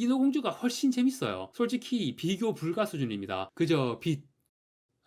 인어공주가 훨씬 재밌어요. 솔직히 비교 불가 수준입니다. 그저 빛.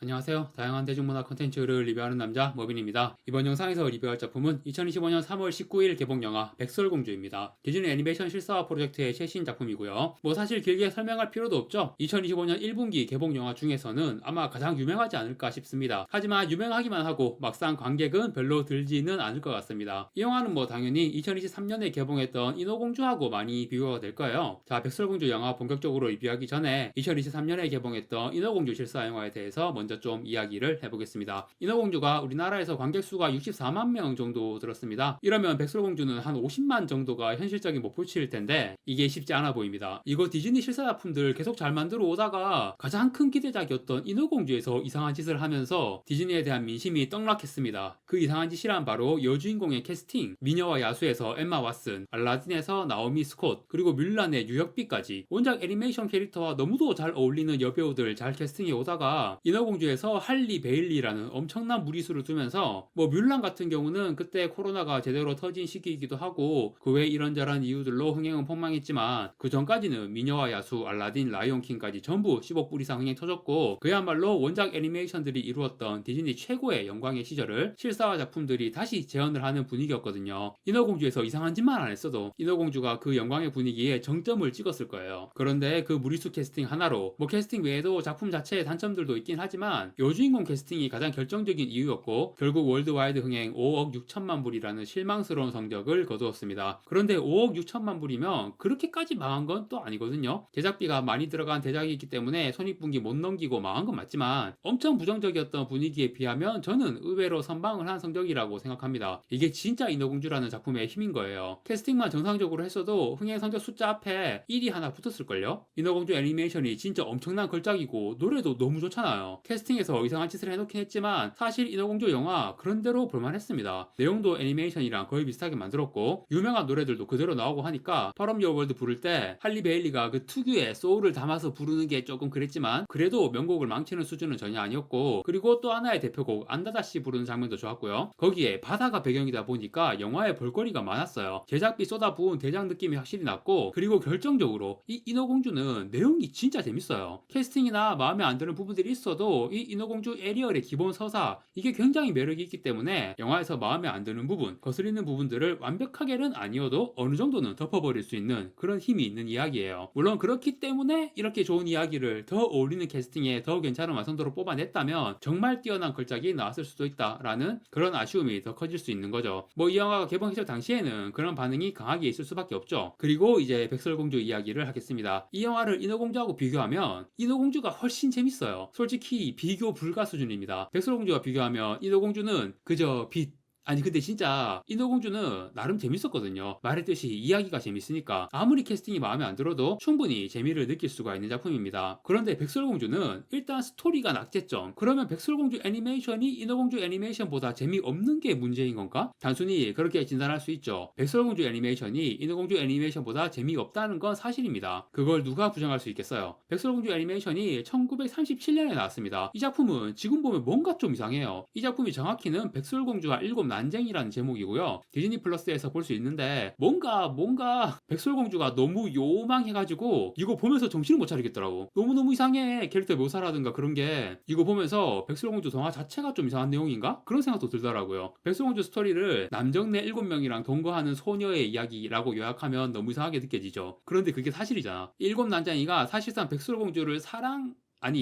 안녕하세요. 다양한 대중문화 콘텐츠를 리뷰하는 남자 머빈입니다. 이번 영상에서 리뷰할 작품은 2025년 3월 19일 개봉 영화 백설공주입니다. 디즈니 애니메이션 실사화 프로젝트의 최신 작품이고요. 뭐 사실 길게 설명할 필요도 없죠. 2025년 1분기 개봉 영화 중에서는 아마 가장 유명하지 않을까 싶습니다. 하지만 유명하기만 하고 막상 관객은 별로 들지는 않을 것 같습니다. 이 영화는 뭐 당연히 2023년에 개봉했던 인어공주하고 많이 비교가 될 거예요. 자, 백설공주 영화 본격적으로 리뷰하기 전에 2023년에 개봉했던 인어공주 실사 영화에 대해서 먼저 좀 이야기를 해보겠습니다. 인어공주가 우리나라에서 관객 수가 64만 명 정도 들었습니다. 이러면 백설공주는 한 50만 정도가 현실적인 목표치일 텐데 이게 쉽지 않아 보입니다. 이거 디즈니 실사 작품들 계속 잘 만들어 오다가 가장 큰 기대작이었던 인어공주에서 이상한 짓을 하면서 디즈니에 대한 민심이 떡락했습니다. 그 이상한 짓이란 바로 여주인공의 캐스팅, 미녀와 야수에서 엠마 왓슨, 알라딘에서 나오미 스콧, 그리고 뮬란의 유혁비까지 원작 애니메이션 캐릭터와 너무도 잘 어울리는 여배우들 잘 캐스팅해 오다가 인어공주에서 할리 베일리라는 엄청난 무리수를 두면서 뭐 뮬란 같은 경우는 그때 코로나가 제대로 터진 시기이기도 하고 그 외 이런저런 이유들로 흥행은 폭망했지만 그 전까지는 미녀와 야수, 알라딘, 라이온킹까지 전부 10억 불 이상 흥행 터졌고 그야말로 원작 애니메이션들이 이루었던 디즈니 최고의 영광의 시절을 실사화 작품들이 다시 재현을 하는 분위기였거든요. 인어공주에서 이상한 짓만 안 했어도 인어공주가 그 영광의 분위기에 정점을 찍었을 거예요. 그런데 그 무리수 캐스팅 하나로 뭐 캐스팅 외에도 작품 자체의 단점들도 있긴 하지만 여주인공 캐스팅이 가장 결정적인 이유였고 결국 월드와이드 흥행 5억 6천만 불이라는 실망스러운 성적을 거두었습니다. 그런데 5억 6천만 불이면 그렇게까지 망한 건 또 아니거든요. 제작비가 많이 들어간 대작이기 때문에 손익분기 못 넘기고 망한 건 맞지만 엄청 부정적이었던 분위기에 비하면 저는 의외로 선방을 한 성적이라고 생각합니다. 이게 진짜 인어공주라는 작품의 힘인 거예요. 캐스팅만 정상적으로 했어도 흥행 성적 숫자 앞에 1이 하나 붙었을걸요? 인어공주 애니메이션이 진짜 엄청난 걸작이고 노래도 너무 좋잖아요. 캐스팅에서 이상한 짓을 해놓긴 했지만 사실 인어공주 영화 그런대로 볼만했습니다. 내용도 애니메이션이랑 거의 비슷하게 만들었고 유명한 노래들도 그대로 나오고 하니까 펄업 유어 월드 부를 때 할리 베일리가 그 특유의 소울을 담아서 부르는 게 조금 그랬지만 그래도 명곡을 망치는 수준은 전혀 아니었고 그리고 또 하나의 대표곡 안다다시 부르는 장면도 좋았고요. 거기에 바다가 배경이다 보니까 영화에 볼거리가 많았어요. 제작비 쏟아부은 대작 느낌이 확실히 났고 그리고 결정적으로 이 인어공주는 내용이 진짜 재밌어요. 캐스팅이나 마음에 안 드는 부분들이 있어도 이 인어공주 에리얼의 기본 서사 이게 굉장히 매력이 있기 때문에 영화에서 마음에 안 드는 부분, 거슬리는 부분들을 완벽하게는 아니어도 어느 정도는 덮어버릴 수 있는 그런 힘이 있는 이야기예요. 물론 그렇기 때문에 이렇게 좋은 이야기를 더 어울리는 캐스팅에 더 괜찮은 완성도로 뽑아냈다면 정말 뛰어난 걸작이 나왔을 수도 있다라는 그런 아쉬움이 더 커질 수 있는 거죠. 뭐 이 영화가 개봉했을 당시에는 그런 반응이 강하게 있을 수밖에 없죠. 그리고 이제 백설공주 이야기를 하겠습니다. 이 영화를 인어공주하고 비교하면 인어공주가 훨씬 재밌어요. 솔직히 비교 불가 수준입니다. 백설공주와 비교하면 인어공주는 그저 빛, 아니 근데 진짜 인어공주는 나름 재밌었거든요. 말했듯이 이야기가 재밌으니까 아무리 캐스팅이 마음에 안 들어도 충분히 재미를 느낄 수가 있는 작품입니다. 그런데 백설공주는 일단 스토리가 낙제점. 그러면 백설공주 애니메이션이 인어공주 애니메이션보다 재미없는 게 문제인 건가? 단순히 그렇게 진단할 수 있죠. 백설공주 애니메이션이 인어공주 애니메이션보다 재미없다는 건 사실입니다. 그걸 누가 부정할 수 있겠어요? 백설공주 애니메이션이 1937년에 나왔습니다. 이 작품은 지금 보면 뭔가 좀 이상해요. 이 작품이 정확히는 백설공주와 일곱 난쟁이라는 제목이고요. 디즈니 플러스에서 볼 수 있는데 뭔가 백설공주가 너무 요망해가지고 이거 보면서 정신을 못 차리겠더라고. 너무너무 이상해. 캐릭터 묘사라든가 그런 게 이거 보면서 백설공주 동화 자체가 좀 이상한 내용인가? 그런 생각도 들더라고요. 백설공주 스토리를 남정네 7명이랑 동거하는 소녀의 이야기라고 요약하면 너무 이상하게 느껴지죠. 그런데 그게 사실이잖아. 일곱 난쟁이가 사실상 백설공주를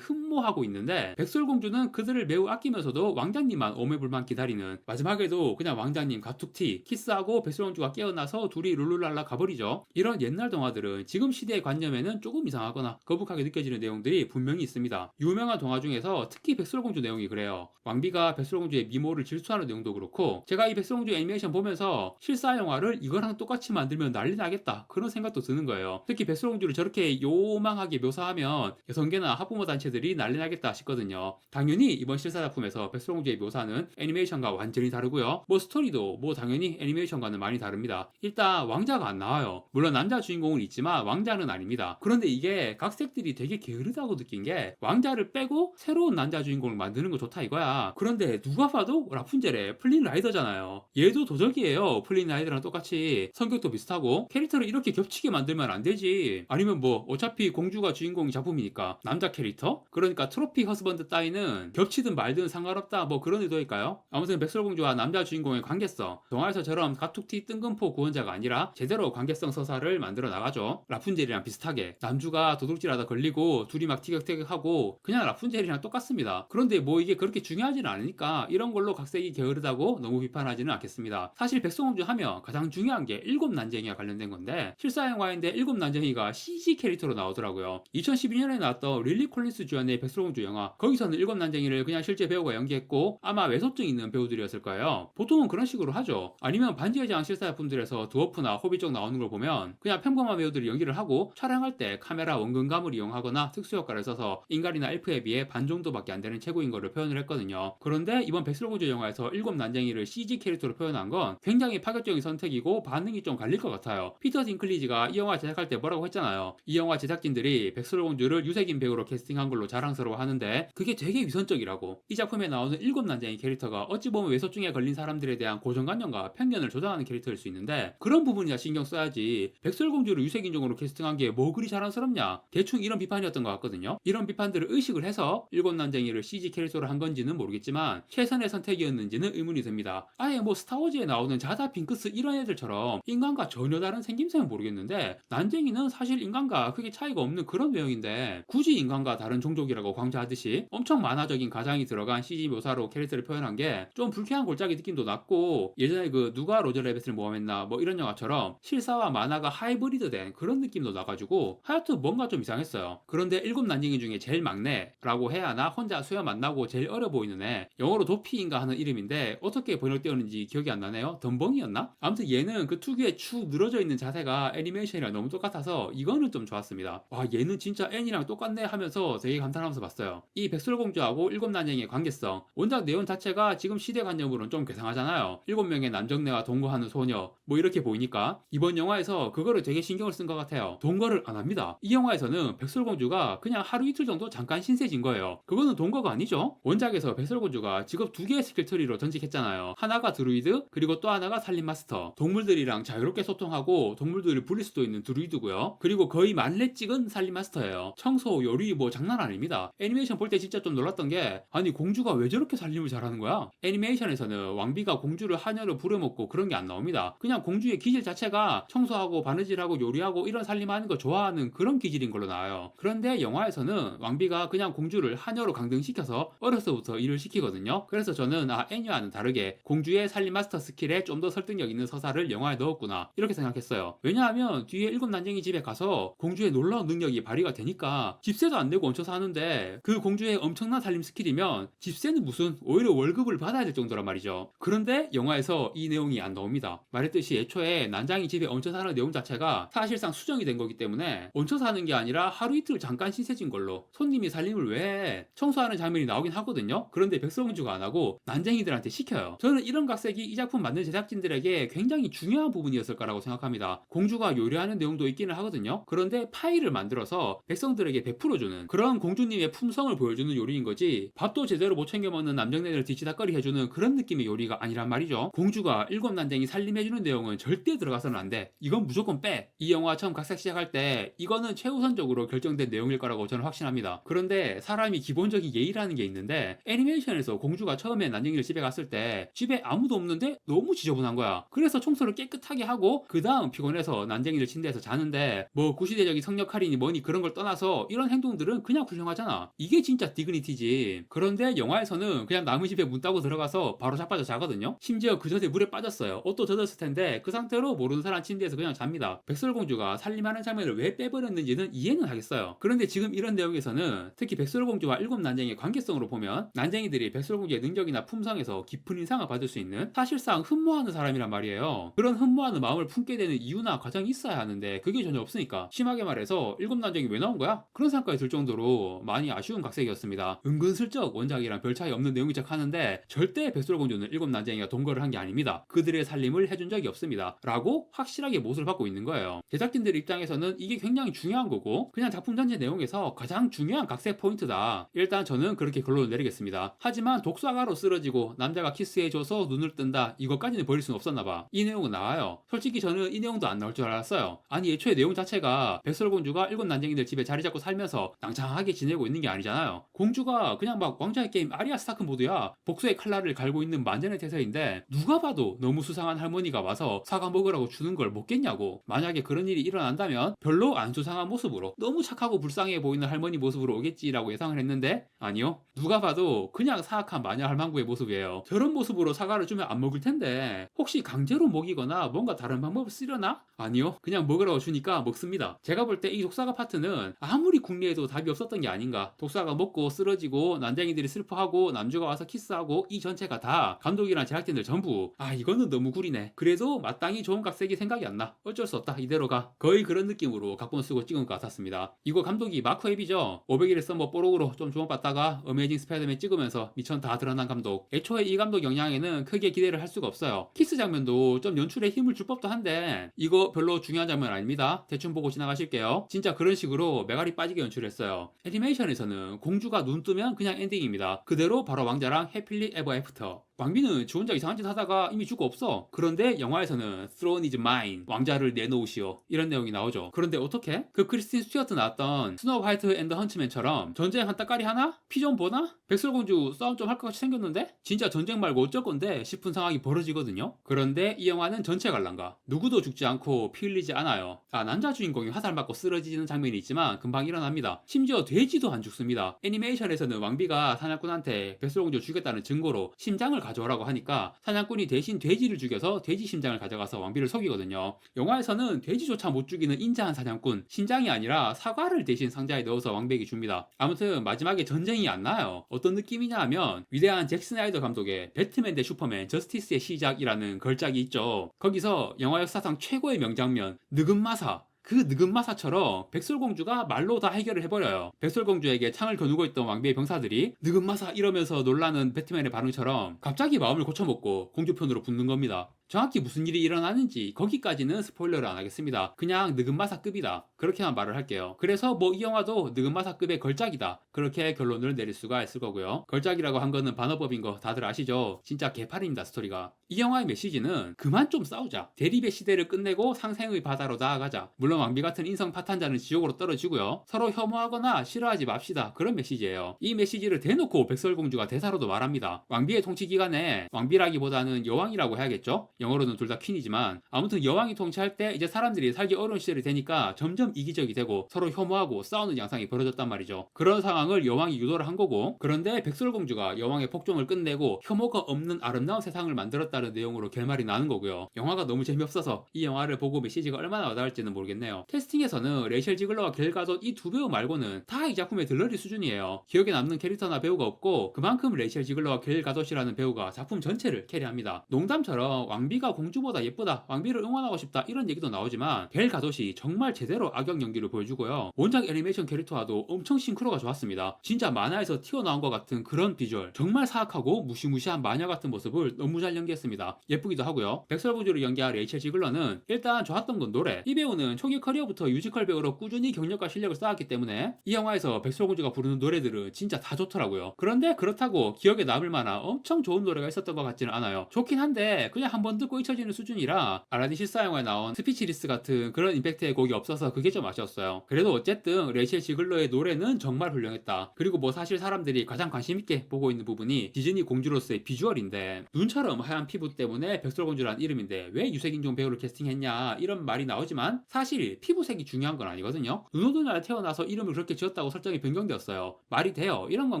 흠모하고 있는데 백설공주는 그들을 매우 아끼면서도 왕자님만 오매불만 기다리는 마지막에도 그냥 왕자님 가툭티 키스하고 백설공주가 깨어나서 둘이 룰루랄라 가버리죠. 이런 옛날 동화들은 지금 시대의 관념에는 조금 이상하거나 거북하게 느껴지는 내용들이 분명히 있습니다. 유명한 동화 중에서 특히 백설공주 내용이 그래요. 왕비가 백설공주의 미모를 질투하는 내용도 그렇고 제가 이 백설공주 애니메이션 보면서 실사 영화를 이거랑 똑같이 만들면 난리 나겠다 그런 생각도 드는 거예요. 특히 백설공주를 저렇게 요망하게 묘사하면 여성계나 학부모 학부모 단체들이 난리 나겠다 싶거든요. 당연히 이번 실사 작품에서 백설공주의 묘사는 애니메이션과 완전히 다르고요. 뭐 스토리도 뭐 당연히 애니메이션과는 많이 다릅니다. 일단 왕자가 안 나와요. 물론 남자 주인공은 있지만 왕자는 아닙니다. 그런데 이게 각색들이 되게 게으르다고 느낀 게 왕자를 빼고 새로운 남자 주인공을 만드는 거 좋다 이거야. 그런데 누가 봐도 라푼젤의 플린 라이더잖아요. 얘도 도적이에요. 플린 라이더랑 똑같이 성격도 비슷하고 캐릭터를 이렇게 겹치게 만들면 안 되지. 아니면 뭐 어차피 공주가 주인공이 작품이니까 남자 캐릭터? 그러니까 트로피 허스번드 따위는 겹치든 말든 상관없다 뭐 그런 의도일까요? 아무튼 백설공주와 남자 주인공의 관계성, 동화에서처럼 가툭튀 뜬금포 구원자가 아니라 제대로 관계성 서사를 만들어 나가죠. 라푼젤이랑 비슷하게 남주가 도둑질하다 걸리고 둘이 막 티격태격하고 그냥 라푼젤이랑 똑같습니다. 그런데 뭐 이게 그렇게 중요하지는 않으니까 이런 걸로 각색이 게으르다고 너무 비판하지는 않겠습니다. 사실 백설공주 하면 가장 중요한 게 일곱 난쟁이와 관련된 건데 실사 영화인데 일곱 난쟁이가 CG 캐릭터로 나오더라고요. 2012년에 나왔던 릴리 콜린스 주연의 백설공주 영화, 거기서는 일곱 난쟁이를 그냥 실제 배우가 연기했고 아마 외소증 있는 배우들이었을 거예요. 보통은 그런 식으로 하죠. 아니면 반지의 제왕 실사 작품들에서 드워프나 호빗 쪽 나오는 걸 보면 그냥 평범한 배우들이 연기를 하고 촬영할 때 카메라 원근감을 이용하거나 특수효과를 써서 인간이나 엘프에 비해 반 정도밖에 안 되는 체구인 거를 표현을 했거든요. 그런데 이번 백설공주 영화에서 일곱 난쟁이를 CG 캐릭터로 표현한 건 굉장히 파격적인 선택이고 반응이 좀 갈릴 것 같아요. 피터 딩클리지가 이 영화 제작할 때 뭐라고 했잖아요. 이 영화 제작진들이 백설공주를 유색인 배우로 캐스팅한 걸로 자랑스러워 하는데 그게 되게 위선적이라고. 이 작품에 나오는 일곱 난쟁이 캐릭터가 어찌 보면 외소증에 걸린 사람들에 대한 고정관념과 편견을 조장하는 캐릭터일 수 있는데 그런 부분이나 신경 써야지. 백설공주를 유색인종으로 캐스팅한 게 뭐 그리 자랑스럽냐, 대충 이런 비판이었던 것 같거든요. 이런 비판들을 의식을 해서 일곱 난쟁이를 CG 캐릭터로 한 건지는 모르겠지만 최선의 선택이었는지는 의문이 듭니다. 아예 뭐 스타워즈에 나오는 자다 핑크스 이런 애들처럼 인간과 전혀 다른 생김새는 모르겠는데 난쟁이는 사실 인간과 크게 차이가 없는 그런 외형인데 굳이 인간과 다른 종족이라고 강조하듯이 엄청 만화적인 가장이 들어간 CG 묘사로 캐릭터를 표현한 게 좀 불쾌한 골짜기 느낌도 났고, 예전에 그 누가 로저 레빗을 모험했나 뭐 이런 영화처럼 실사와 만화가 하이브리드된 그런 느낌도 나가지고 하여튼 뭔가 좀 이상했어요. 그런데 일곱 난쟁이 중에 제일 막내라고 해야 하나, 혼자 수염 안 나고 제일 어려 보이는 애, 영어로 도피인가 하는 이름인데 어떻게 번역되었는지 기억이 안 나네요. 덤벙이었나? 아무튼 얘는 그 특유의 축 늘어져 있는 자세가 애니메이션이랑 너무 똑같아서 이거는 좀 좋았습니다. 와, 얘는 진짜 애니랑 똑같네 하면서 되게 감탄하면서 봤어요. 이 백설공주하고 일곱 난쟁이의 관계성, 원작 내용 자체가 지금 시대관념으로는 좀 괴상하잖아요. 일곱 명의 남정네와 동거하는 소녀 뭐 이렇게 보이니까 이번 영화에서 그거를 되게 신경을 쓴 것 같아요. 동거를 안 합니다. 이 영화에서는 백설공주가 그냥 하루 이틀 정도 잠깐 신세진 거예요. 그거는 동거가 아니죠. 원작에서 백설공주가 직업 두 개의 스킬 트리로 전직했잖아요. 하나가 드루이드, 그리고 또 하나가 살림마스터. 동물들이랑 자유롭게 소통하고 동물들을 부릴 수도 있는 드루이드고요. 그리고 거의 만렙 찍은 살림마스터예요. 청소, 요리 뭐 장난 아닙니다. 애니메이션 볼 때 진짜 좀 놀랐던 게, 아니 공주가 왜 저렇게 살림을 잘하는 거야? 애니메이션에서는 왕비가 공주를 하녀로 부려먹고 그런 게 안 나옵니다. 그냥 공주의 기질 자체가 청소하고 바느질하고 요리하고 이런 살림하는 거 좋아하는 그런 기질인 걸로 나와요. 그런데 영화에서는 왕비가 그냥 공주를 하녀로 강등시켜서 어려서부터 일을 시키거든요. 그래서 저는 애니와는 다르게 공주의 살림 마스터 스킬에 좀 더 설득력 있는 서사를 영화에 넣었구나 이렇게 생각했어요. 왜냐하면 뒤에 일곱 난쟁이 집에 가서 공주의 놀라운 능력이 발휘가 되니까 집세도 안 내고 얹혀 사는데, 그 공주의 엄청난 살림 스킬이면 집세는 무슨, 오히려 월급을 받아야 될 정도란 말이죠. 그런데 영화에서 이 내용이 안 나옵니다. 말했듯이 애초에 난장이 집에 얹혀 사는 내용 자체가 사실상 수정이 된 거기 때문에 얹혀 사는 게 아니라 하루 이틀 잠깐 신세진 걸로, 손님이 살림을 왜 해? 청소하는 장면이 나오긴 하거든요. 그런데 백설공주가 안 하고 난쟁이들한테 시켜요. 저는 이런 각색이 이 작품 만든 제작진들에게 굉장히 중요한 부분이었을 거라고 생각합니다. 공주가 요리하는 내용도 있기는 하거든요. 그런데 파일을 만들어서 백성들에게 베풀어주는 그런 공주님의 품성을 보여주는 요리인 거지, 밥도 제대로 못 챙겨 먹는 남정네들 뒤치다꺼리 해주는 그런 느낌의 요리가 아니란 말이죠. 공주가 일곱 난쟁이 살림해주는 내용은 절대 들어가서는 안 돼. 이건 무조건 빼. 이 영화 처음 각색 시작할 때 이거는 최우선적으로 결정된 내용일 거라고 저는 확신합니다. 그런데 사람이 기본적인 예의라는 게 있는데, 애니메이션에서 공주가 처음에 난쟁이를 집에 갔을 때 집에 아무도 없는데 너무 지저분한 거야. 그래서 청소를 깨끗하게 하고 그 다음 피곤해서 난쟁이를 침대에서 자는데, 뭐 구시대적인 성역 할인이 뭐니 그런 걸 떠나서 이런 행동들은 그냥 훌륭하잖아. 이게 진짜 디그니티지. 그런데 영화에서는 그냥 남의 집에 문 따고 들어가서 바로 자빠져 자거든요. 심지어 그 전에 물에 빠졌어요. 옷도 젖었을 텐데 그 상태로 모르는 사람 침대에서 그냥 잡니다. 백설공주가 살림하는 장면을 왜 빼버렸는지는 이해는 하겠어요. 그런데 지금 이런 내용에서는 특히 백설공주와 일곱 난쟁이의 관계성으로 보면 난쟁이들이 백설공주의 능력이나 품성에서 깊은 인상을 받을 수 있는, 사실상 흠모하는 사람이란 말이에요. 그런 흠모하는 마음을 품게 되는 이유나 과정이 있어야 하는데 그게 전혀 없으니까, 심하게 말해서 일곱 난쟁이 왜 나온 거야? 그런 생각까지 들 정도로 정도로 많이 아쉬운 각색이었습니다. 은근슬쩍 원작이랑 별 차이 없는 내용이 척하는데 절대 백설공주는 일곱 난쟁이가 동거를 한 게 아닙니다. 그들의 살림을 해준 적이 없습니다. 라고 확실하게 못을 받고 있는 거예요. 제작진들 입장에서는 이게 굉장히 중요한 거고 그냥 작품 전체 내용에서 가장 중요한 각색 포인트다. 일단 저는 그렇게 결론을 내리겠습니다. 하지만 독사가로 쓰러지고 남자가 키스해줘서 눈을 뜬다. 이것까지는 버릴 수는 없었나봐. 이 내용은 나와요. 솔직히 저는 이 내용도 안 나올 줄 알았어요. 아니 애초에 내용 자체가 백설공주가 일곱 난쟁이들 집에 자리 잡고 살면서 낭창하게 지내고 있는 게 아니잖아요. 공주가 그냥 막 왕좌의 게임 아리아 스타크 모드야. 복수의 칼날을 갈고 있는 만전의 태세인데 누가 봐도 너무 수상한 할머니가 와서 사과 먹으라고 주는 걸 먹겠냐고. 만약에 그런 일이 일어난다면 별로 안 수상한 모습으로 너무 착하고 불쌍해 보이는 할머니 모습으로 오겠지라고 예상을 했는데 아니요. 누가 봐도 그냥 사악한 마녀 할망구의 모습이에요. 저런 모습으로 사과를 주면 안 먹을 텐데 혹시 강제로 먹이거나 뭔가 다른 방법을 쓰려나? 아니요. 그냥 먹으라고 주니까 먹습니다. 제가 볼 때 이 독사가 파트는 아무리 궁리해도 답이 없었던 게 아닌가. 독사가 먹고 쓰러지고 난쟁이들이 슬퍼하고 남주가 와서 키스하고 이 전체가 다 감독이랑 제작진들 전부 이거는 너무 구리네. 그래도 마땅히 좋은 각색이 생각이 안 나. 어쩔 수 없다. 이대로 가. 거의 그런 느낌으로 각본 쓰고 찍은 것 같았습니다. 이거 감독이 마크 앱이죠. 500일의 썸머 뽀록으로 좀 주목받다가 어메이징 스파이더맨 찍으면서 미천 다 드러난 감독. 애초에 이 감독 영향에는 크게 기대를 할 수가 없어요. 키스 장면도 좀 연출에 힘을 줄 법도 한데 이거 별로 중요한 장면 아닙니다. 대충 보고 지나가실게요. 진짜 그런 식으로 메갈이 빠지게 연출했어요. 애니메이션에서는 공주가 눈 뜨면 그냥 엔딩입니다. 그대로 바로 왕자랑 해필리 에버 애프터. 왕비는 지 혼자 이상한 짓 하다가 이미 죽고 없어. 그런데 영화에서는 Throne is mine. 왕자를 내놓으시오. 이런 내용이 나오죠. 그런데 어떻게? 그 크리스틴 스튜어트 나왔던 스노우 화이트 앤드 헌츠맨처럼 전쟁 한 따까리 하나? 피 좀 보나? 백설공주 싸움 좀 할 것 같이 생겼는데? 진짜 전쟁 말고 어쩔 건데 싶은 상황이 벌어지거든요. 그런데 이 영화는 전체 관람가. 누구도 죽지 않고 피 흘리지 않아요. 남자 주인공이 화살 맞고 쓰러지는 장면이 있지만 금방 일어납니다. 심지어 돼지도 안 죽습니다. 애니메이션에서는 왕비가 사냥꾼한테 백설공주 죽였다는 증거로 심장을 가져오라고 하니까 사냥꾼이 대신 돼지를 죽여서 돼지 심장을 가져가서 왕비를 속이거든요. 영화에서는 돼지조차 못 죽이는 인자한 사냥꾼, 심장이 아니라 사과를 대신 상자에 넣어서 왕비에게 줍니다. 아무튼 마지막에 전쟁이 안 나요. 어떤 느낌이냐 하면 위대한 잭 스나이더 감독의 배트맨 대 슈퍼맨 저스티스의 시작이라는 걸작이 있죠. 거기서 영화 역사상 최고의 명장면 느금마사, 그 느금마사처럼 백설공주가 말로 다 해결을 해버려요. 백설공주에게 창을 겨누고 있던 왕비의 병사들이 느금마사 이러면서 놀라는 배트맨의 반응처럼 갑자기 마음을 고쳐먹고 공주 편으로 붙는 겁니다. 정확히 무슨 일이 일어나는지 거기까지는 스포일러를 안 하겠습니다. 그냥 느금마사급이다. 그렇게만 말을 할게요. 그래서 뭐 이 영화도 느금마사급의 걸작이다. 그렇게 결론을 내릴 수가 있을 거고요. 걸작이라고 한 거는 반어법인 거 다들 아시죠? 진짜 개판입니다, 스토리가. 이 영화의 메시지는 그만 좀 싸우자. 대립의 시대를 끝내고 상생의 바다로 나아가자. 물론 왕비 같은 인성 파탄자는 지옥으로 떨어지고요. 서로 혐오하거나 싫어하지 맙시다. 그런 메시지예요. 이 메시지를 대놓고 백설공주가 대사로도 말합니다. 왕비의 통치 기간에 왕비라기보다는 여왕이라고 해야겠죠? 영어로는 둘 다 퀸이지만 아무튼 여왕이 통치할 때 이제 사람들이 살기 어려운 시절이 되니까 점점 이기적이 되고 서로 혐오하고 싸우는 양상이 벌어졌단 말이죠. 그런 상황을 여왕이 유도를 한 거고 그런데 백설공주가 여왕의 폭정을 끝내고 혐오가 없는 아름다운 세상을 만들었다는 내용으로 결말이 나는 거고요. 영화가 너무 재미없어서 이 영화를 보고 메시지가 얼마나 와닿을지는 모르겠네요. 캐스팅에서는 레이첼 지글러와 겔 가돛 이 두 배우 말고는 다 이 작품의 들러리 수준이에요. 기억에 남는 캐릭터나 배우가 없고 그만큼 레이첼 지글러와 겔 가돛이라는 배우가 작품 전체를 캐리합니다. 농담처럼 왕비가 공주보다 예쁘다, 왕비를 응원하고 싶다 이런 얘기도 나오지만 겔 가돛이 정말 제대로 악역 연기를 보여주고요. 원작 애니메이션 캐릭터와도 엄청 싱크로가 좋았습니다. 진짜 만화에서 튀어나온 것 같은 그런 비주얼, 정말 사악하고 무시무시한 마녀 같은 모습을 너무 잘 연기했습니다. 예쁘기도 하고요. 백설공주를 연기한 레이첼 지글러는 일단 좋았던 건 노래. 이 배우는 초기 커리어부터 뮤지컬 배우로 꾸준히 경력과 실력을 쌓았기 때문에 이 영화에서 백설공주가 부르는 노래들은 진짜 다 좋더라고요. 그런데 그렇다고 기억에 남을 만한 엄청 좋은 노래가 있었던 것 같지는 않아요. 좋긴 한데 그냥 한번 듣고 잊혀지는 수준이라 알라딘 실사 영화에 나온 스피치리스 같은 그런 임팩트의 곡이 없어서 그게 좀 아쉬웠어요. 그래도 어쨌든 레이첼 지글러의 노래는 정말 훌륭했다. 그리고 뭐 사실 사람들이 가장 관심있게 보고 있는 부분이 디즈니 공주로서의 비주얼인데 눈처럼 하얀 피부 때문에 백설공주라는 이름인데 왜 유색인종 배우를 캐스팅했냐 이런 말이 나오지만 사실 피부색이 중요한 건 아니거든요. 눈 오는 날 태어나서 이름을 그렇게 지었다고 설정이 변경되었어요. 말이 돼요. 이런 건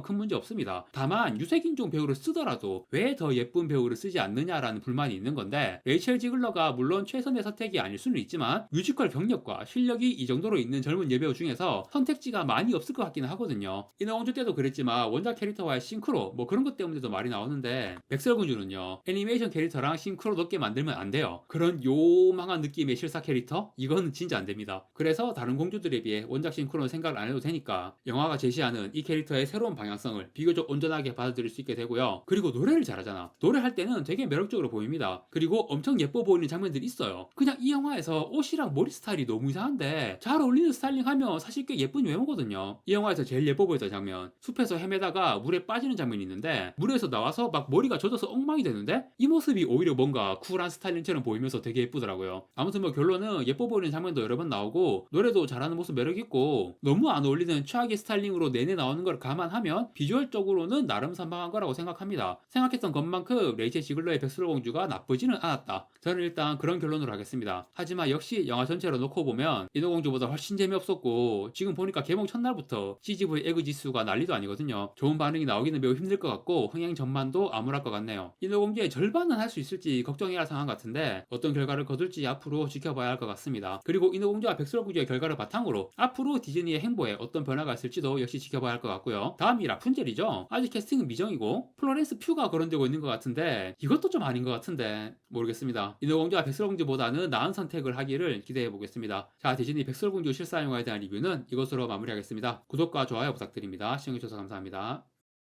큰 문제 없습니다. 다만 유색인종 배우를 쓰더라도 왜 더 예쁜 배우를 쓰지 않느냐라는 불만이 있는 건데 건데 레이첼 지글러가 물론 최선의 선택이 아닐 수는 있지만 뮤지컬 경력과 실력이 이 정도로 있는 젊은 여배우 중에서 선택지가 많이 없을 것 같기는 하거든요. 인어공주 때도 그랬지만 원작 캐릭터와의 싱크로 뭐 그런 것 때문에도 말이 나오는데 백설공주는요 애니메이션 캐릭터랑 싱크로 높게 만들면 안 돼요. 그런 요망한 느낌의 실사 캐릭터? 이거는 진짜 안 됩니다. 그래서 다른 공주들에 비해 원작 싱크로는 생각을 안 해도 되니까 영화가 제시하는 이 캐릭터의 새로운 방향성을 비교적 온전하게 받아들일 수 있게 되고요. 그리고 노래를 잘하잖아. 노래할 때는 되게 매력적으로 보입니다. 그리고 엄청 예뻐 보이는 장면들이 있어요. 그냥 이 영화에서 옷이랑 머리 스타일이 너무 이상한데 잘 어울리는 스타일링 하면 사실 꽤 예쁜 외모거든요. 이 영화에서 제일 예뻐 보였던 장면, 숲에서 헤매다가 물에 빠지는 장면이 있는데 물에서 나와서 막 머리가 젖어서 엉망이 되는데 이 모습이 오히려 뭔가 쿨한 스타일링처럼 보이면서 되게 예쁘더라고요. 아무튼 뭐 결론은 예뻐 보이는 장면도 여러 번 나오고 노래도 잘하는 모습 매력있고 너무 안 어울리는 최악의 스타일링으로 내내 나오는 걸 감안하면 비주얼적으로는 나름 선방한 거라고 생각합니다. 생각했던 것만큼 레이첼 지글러의 백설공주가 나쁘지는 않았다. 저는 일단 그런 결론으로 하겠습니다. 하지만 역시 영화 전체로 놓고 보면 인어공주보다 훨씬 재미없었고 지금 보니까 개봉 첫날부터 CGV 에그 지수가 난리도 아니거든요. 좋은 반응이 나오기는 매우 힘들 것 같고 흥행 전망도 암울할 것 같네요. 인어공주의 절반은 할 수 있을지 걱정해야 할 상황 같은데 어떤 결과를 거둘지 앞으로 지켜봐야 할 것 같습니다. 그리고 인어공주와 백설공주의 결과를 바탕으로 앞으로 디즈니의 행보에 어떤 변화가 있을지도 역시 지켜봐야 할 것 같고요. 다음이 라푼젤이죠. 아직 캐스팅은 미정이고 플로렌스 퓨가 거론되고 있는 것 같은데 이것도 좀 아닌 것 같은데 모르겠습니다. 인어공주와 백설공주보다는 나은 선택을 하기를 기대해 보겠습니다. 자, 디즈니 백설공주 실사영화에 대한 리뷰는 이것으로 마무리하겠습니다. 구독과 좋아요 부탁드립니다. 시청해주셔서 감사합니다.